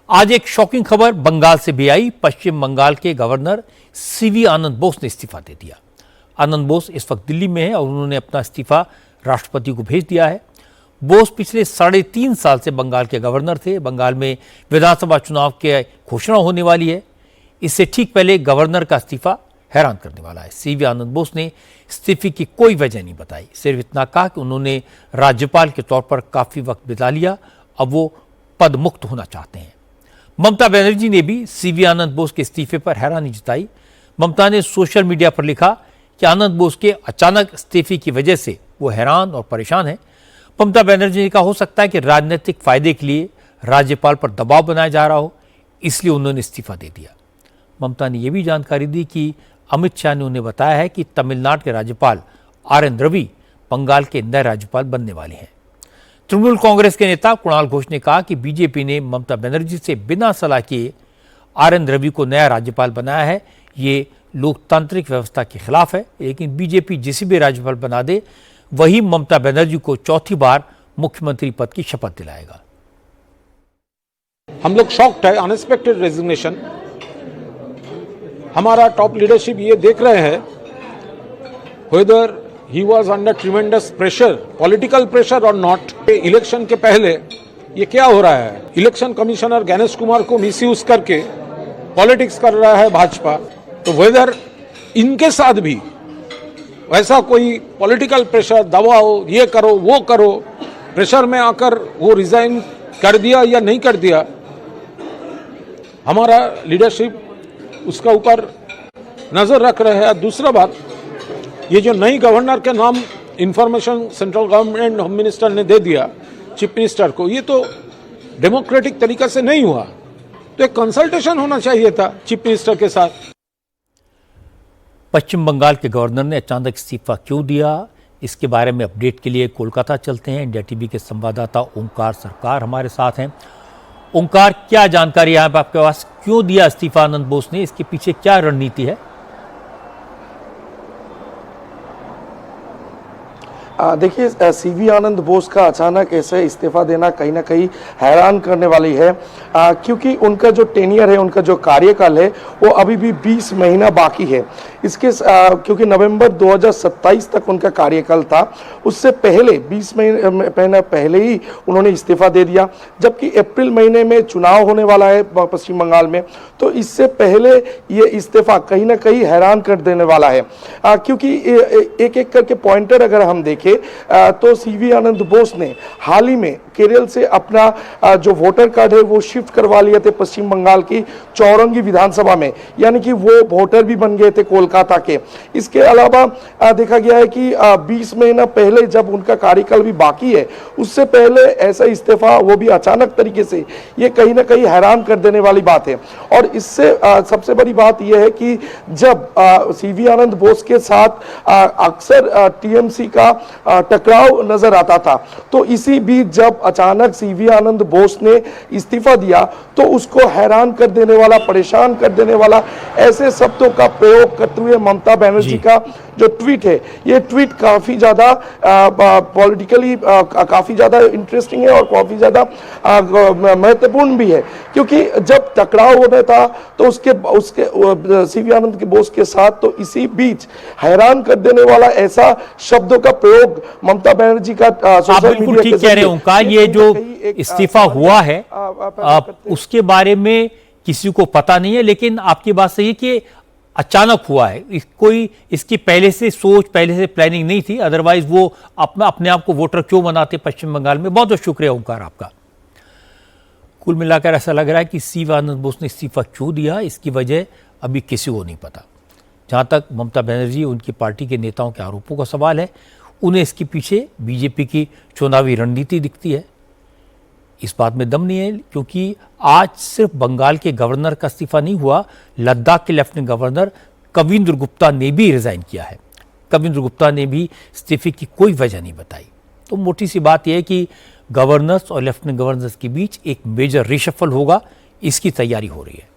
आज एक शॉकिंग खबर बंगाल से भी आई। पश्चिम बंगाल के गवर्नर सीवी आनंद बोस ने इस्तीफा दे दिया। आनंद बोस इस वक्त दिल्ली में है और उन्होंने अपना इस्तीफा राष्ट्रपति को भेज दिया है। बोस पिछले 3.5 साल से बंगाल के गवर्नर थे। बंगाल में विधानसभा चुनाव की घोषणा होने वाली है। इससे ठीक पहले गवर्नर का इस्तीफा हैरान करने वाला है। सीवी आनंद बोस ने इस्तीफे की कोई वजह नहीं बताई, सिर्फ इतना कहा कि उन्होंने राज्यपाल के तौर पर काफी वक्त बिता लिया, अब वो पद मुक्त होना चाहते हैं। ममता बनर्जी ने भी सीवी आनंद बोस के इस्तीफे पर हैरानी जताई। ममता ने सोशल मीडिया पर लिखा कि आनंद बोस के अचानक इस्तीफे की वजह से वो हैरान और परेशान है। ममता बनर्जी ने कहा, हो सकता है कि राजनीतिक फायदे के लिए राज्यपाल पर दबाव बनाया जा रहा हो, इसलिए उन्होंने इस्तीफा दे दिया। ममता ने यह भी जानकारी दी कि अमित शाह ने उन्हें बताया है कि तमिलनाडु के राज्यपाल आर.एन. रवि बंगाल के नए राज्यपाल बनने वाले हैं। तृणमूल कांग्रेस के नेता कुणाल घोष ने कहा कि बीजेपी ने ममता बनर्जी से बिना सलाह किए आर.एन. रवि को नया राज्यपाल बनाया है। ये लोकतांत्रिक व्यवस्था के खिलाफ है, लेकिन बीजेपी जिसे भी राज्यपाल बना दे वही ममता बनर्जी को चौथी बार मुख्यमंत्री पद की शपथ दिलाएगा। हम लोग शॉक्ड है, अनएक्सपेक्टेड रेजिग्नेशन। हमारा टॉप लीडरशिप ये देख रहे हैं whether he was under tremendous pressure, political pressure or not। Election के पहले ये क्या हो रहा है? इलेक्शन कमिश्नर गणेश कुमार को मिसयूज करके पॉलिटिक्स कर रहा है भाजपा। तो वेदर इनके साथ भी वैसा कोई पॉलिटिकल प्रेशर, दबाव, ये करो वो करो, प्रेशर में आकर वो रिजाइन कर दिया या नहीं कर दिया, हमारा लीडरशिप उसका ऊपर नजर रख रहे हैं। दूसरा बात, ये जो नई गवर्नर के नाम information central government home minister ने दे दिया चीफ मिनिस्टर को, ये तो डेमोक्रेटिक तरीका से नहीं हुआ। तो एक कंसल्टेशन होना चाहिए था चीफ मिनिस्टर के साथ। पश्चिम बंगाल के गवर्नर ने अचानक इस्तीफा क्यों दिया, इसके बारे में अपडेट के लिए कोलकाता चलते हैं। इंडिया टीवी के संवाददाता ओंकार सरकार हमारे साथ हैं। ओंकार, क्या जानकारी है आपके पास? क्यों दिया इस्तीफा आनंद बोस ने, इसके पीछे क्या रणनीति है? देखिए, सीवी आनंद बोस का अचानक ऐसे इस्तीफा देना कहीं ना कहीं हैरान करने वाली है, क्योंकि उनका जो टेनियर है, उनका जो कार्यकाल है, वो अभी भी 20 महीना बाकी है। इसके क्योंकि नवंबर 2027 तक उनका कार्यकाल था, उससे पहले 20 महीना पहले ही उन्होंने इस्तीफा दे दिया। जबकि अप्रैल महीने में चुनाव होने वाला है पश्चिम बंगाल में, तो इससे पहले ये इस्तीफा कहीं ना कहीं हैरान कर देने वाला है, क्योंकि एक एक करके पॉइंटर अगर हम देखें तो सीवी आनंद बोस ने हाल ही में केरल से अपना जो वोटर कार्ड है वो शिफ्ट करवा लिए थे पश्चिम बंगाल की चौरंगी विधानसभा में, यानी कि वो वोटर भी बन गए थे कोलकाता के। इसके अलावा देखा गया है कि 20 महीना पहले जब उनका कार्यकाल भी बाकी है, उससे पहले ऐसा इस्तीफा, वो भी अचानक तरीके से, ये कहीं ना कहीं हैरान कर देने वाली बात है। और इससे सबसे बड़ी बात यह है कि जब सीवी आनंद बोस के साथ अक्सर टीएमसी का टकराव नजर आता था, तो इसी बीच जब अचानक सीवी आनंद बोस ने इस्तीफा दिया तो उसको हैरान कर देने वाला, परेशान कर देने वाला ऐसे शब्दों का प्रयोग करते हुए ममता बनर्जी का जो ट्वीट है, ये ट्वीट काफी ज्यादा पॉलिटिकली काफी ज्यादा इंटरेस्टिंग है और काफी ज्यादा महत्वपूर्ण भी है, क्योंकि जब टकराव होना था तो उसके सीवी आनंद के बोस के साथ, तो इसी बीच हैरान कर देने वाला ऐसा शब्दों का प्रयोग ममता बनर्जी का सोशल मीडिया ठीक कह रहे हो ओंकार। ये जो इस्तीफा हुआ है उसके बारे में किसी को पता नहीं है, लेकिन आपकी बात सही है कि अचानक हुआ है, कोई इसकी पहले से सोच, पहले से प्लानिंग नहीं थी। अदरवाइज वो अपने आप को वोटर क्यों बनाते पश्चिम बंगाल में। बहुत बहुत शुक्रिया ओंकार आपका। कुल मिलाकर ऐसा लग रहा है कि सीवी आनंद बोस ने इस्तीफा क्यों दिया, इसकी वजह अभी किसी को नहीं पता। जहां तक ममता बनर्जी, उनकी पार्टी के नेताओं के आरोपों का सवाल है, उन्हें इसके पीछे बीजेपी की चुनावी रणनीति दिखती है। इस बात में दम नहीं है, क्योंकि आज सिर्फ बंगाल के गवर्नर का इस्तीफा नहीं हुआ, लद्दाख के लेफ्टिनेंट गवर्नर कविंद्र गुप्ता ने भी रिजाइन किया है। कविंद्र गुप्ता ने भी इस्तीफे की कोई वजह नहीं बताई। तो मोटी सी बात यह है कि गवर्नर्स और लेफ्टिनेंट गवर्नर्स के बीच एक मेजर रिशफल होगा, इसकी तैयारी हो रही है।